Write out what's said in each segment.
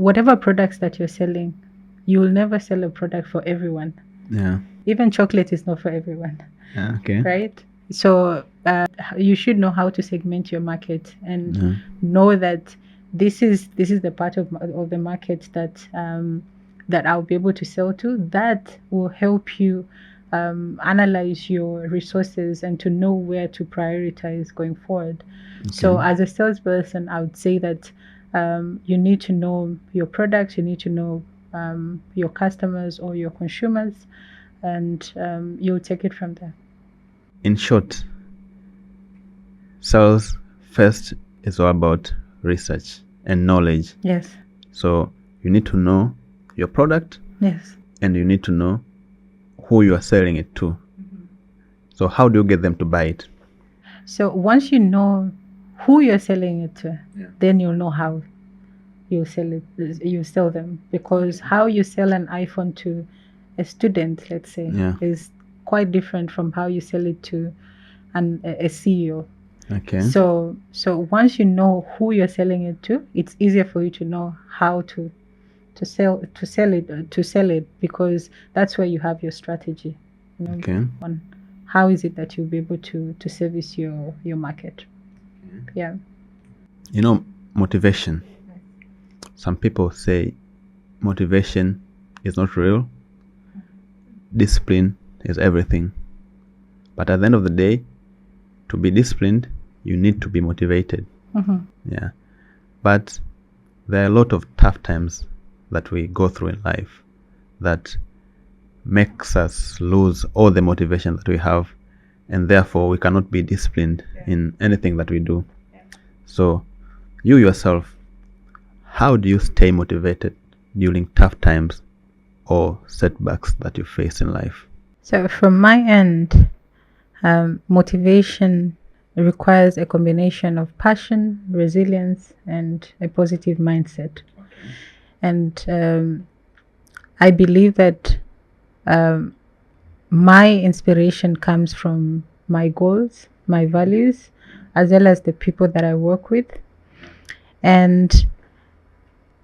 whatever products that you're selling, you will never sell a product for everyone. Yeah. Even chocolate is not for everyone, Yeah. Okay. right? So you should know how to segment your market and know that this is the part of the market that that I'll be able to sell to. That will help you analyze your resources and to know where to prioritize going forward. So as a salesperson, I would say that you need to know your products, you need to know your customers or your consumers, and you'll take it from there. In short, sales first is all about research and knowledge. Yes. So you need to know your product. Yes. And you need to know who you are selling it to. So how do you get them to buy it? So once you know who you're selling it to, then you'll know how you sell it. You sell them, because how you sell an iPhone to a student, let's say, is quite different from how you sell it to a CEO. Okay. So once you know who you're selling it to, it's easier for you to know how to sell it, because that's where you have your strategy. You know, okay. On how is it that you'll be able to service your market. Yeah. You know, motivation. Some people say motivation is not real. Discipline is everything. But at the end of the day, to be disciplined, you need to be motivated. Yeah. But there are a lot of tough times that we go through in life that makes us lose all the motivation that we have, and therefore we cannot be disciplined in anything that we do. So you yourself, how do you stay motivated during tough times or setbacks that you face in life? So from my end, motivation requires a combination of passion, resilience, and a positive mindset. And I believe that my inspiration comes from my goals, my values, as well as the people that I work with. And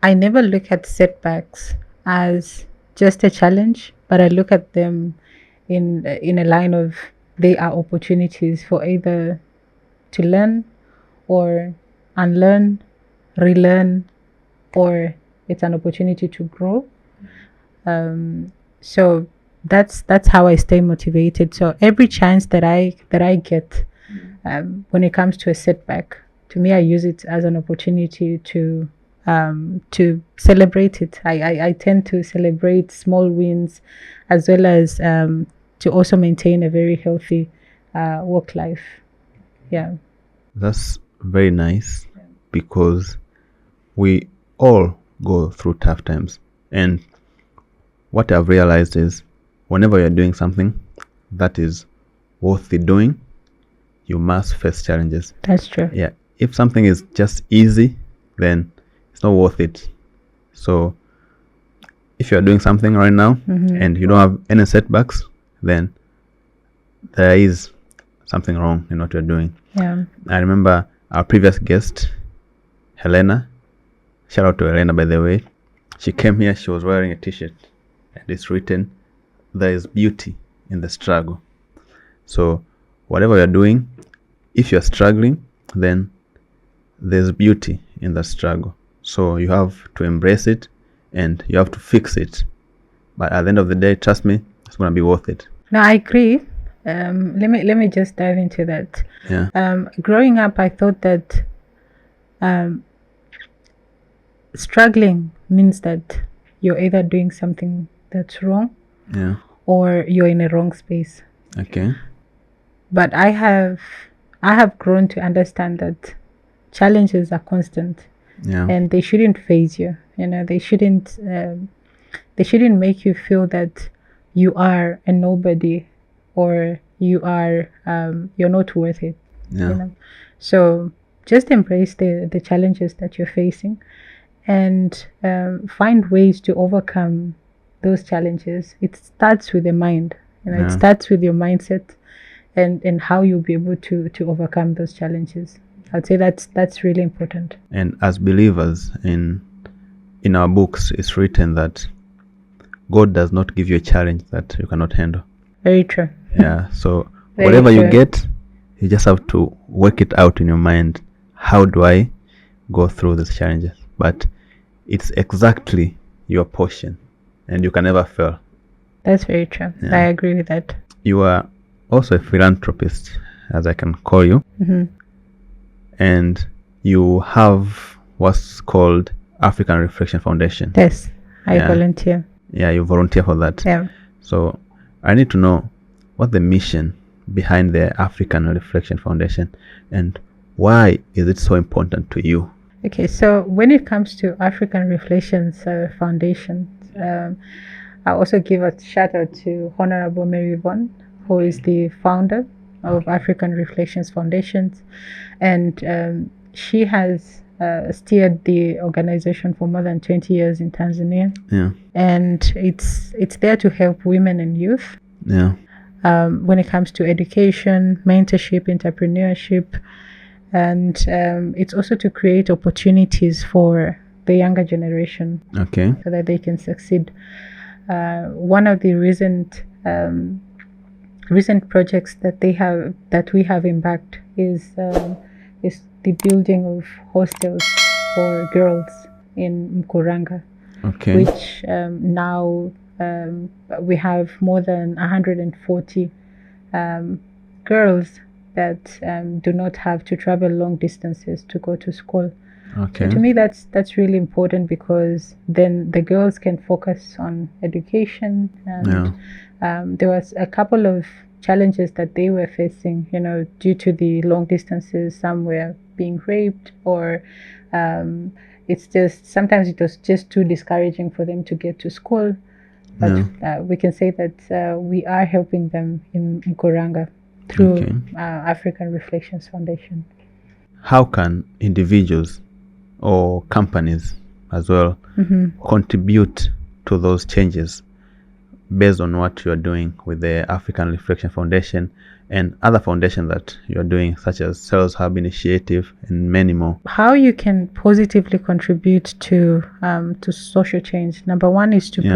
I never look at setbacks as just a challenge, but I look at them in a line of, they are opportunities for either to learn or unlearn, relearn, or it's an opportunity to grow. So that's how I stay motivated. So every chance that I get, when it comes to a setback, to me, I use it as an opportunity to celebrate it. I tend to celebrate small wins, as well as to also maintain a very healthy work life. Yeah. That's very nice, because we all go through tough times. And what I've realized is, whenever you're doing something that is worth doing, you must face challenges. That's true. Yeah. If something is just easy, then it's not worth it. So if you're doing something right now and you don't have any setbacks, then there is something wrong in what you're doing. Yeah. I remember our previous guest, Helena. Shout out to Helena, by the way. She came here, she was wearing a t-shirt, and it's written, "There is beauty in the struggle." So whatever you're doing, if you're struggling, then there's beauty in the struggle. So you have to embrace it and you have to fix it. But at the end of the day, trust me, it's going to be worth it. No, I agree. Let me just dive into that. Yeah. Growing up, I thought that struggling means that you're either doing something that's wrong, yeah, or you're in a wrong space. Okay. But I have grown to understand that challenges are constant, and they shouldn't phase you. You know, they shouldn't make you feel that you are a nobody, or you are you're not worth it. Yeah. You know? So just embrace the challenges that you're facing, and find ways to overcome those challenges. It starts with the mind. You know, It starts with your mindset, and how you'll be able to overcome those challenges. I'd say that's really important. And as believers in in our books, it's written that God does not give you a challenge that you cannot handle. Very true. Yeah. So Very whatever you true. get, you just have to work it out in your mind. How do I go through these challenges? But it's exactly your portion, and you can never fail. That's very true. Yeah. I agree with that. You are also a philanthropist, as I can call you, and you have what's called African Reflection Foundation. Yes, I volunteer. Yeah, you volunteer for that. Yeah. So I need to know what the mission behind the African Reflection Foundation, and why is it so important to you? Okay, so when it comes to African Reflections Foundation, I also give a shout out to Honorable Mary Vaughan, who is the founder of African Reflections Foundations, and she has steered the organization for more than 20 years in Tanzania. Yeah. And it's there to help women and youth. Yeah. When it comes to education, mentorship, entrepreneurship, and it's also to create opportunities for the younger generation. Okay. So that they can succeed. One of the recent projects that we have embarked is the building of hostels for girls in Mkuranga. Okay. Which now we have more than 140 girls that do not have to travel long distances to go to school. Okay. So to me, that's really important, because then the girls can focus on education. And there was a couple of challenges that they were facing, due to the long distances. Some were being raped, or it's just sometimes it was just too discouraging for them to get to school. But we can say that we are helping them in Mkuranga through African Reflections Foundation. How can individuals or companies as well contribute to those changes based on what you are doing with the African Reflection Foundation and other foundations that you are doing, such as Sales Hub Initiative and many more? How you can positively contribute to social change. Number one is to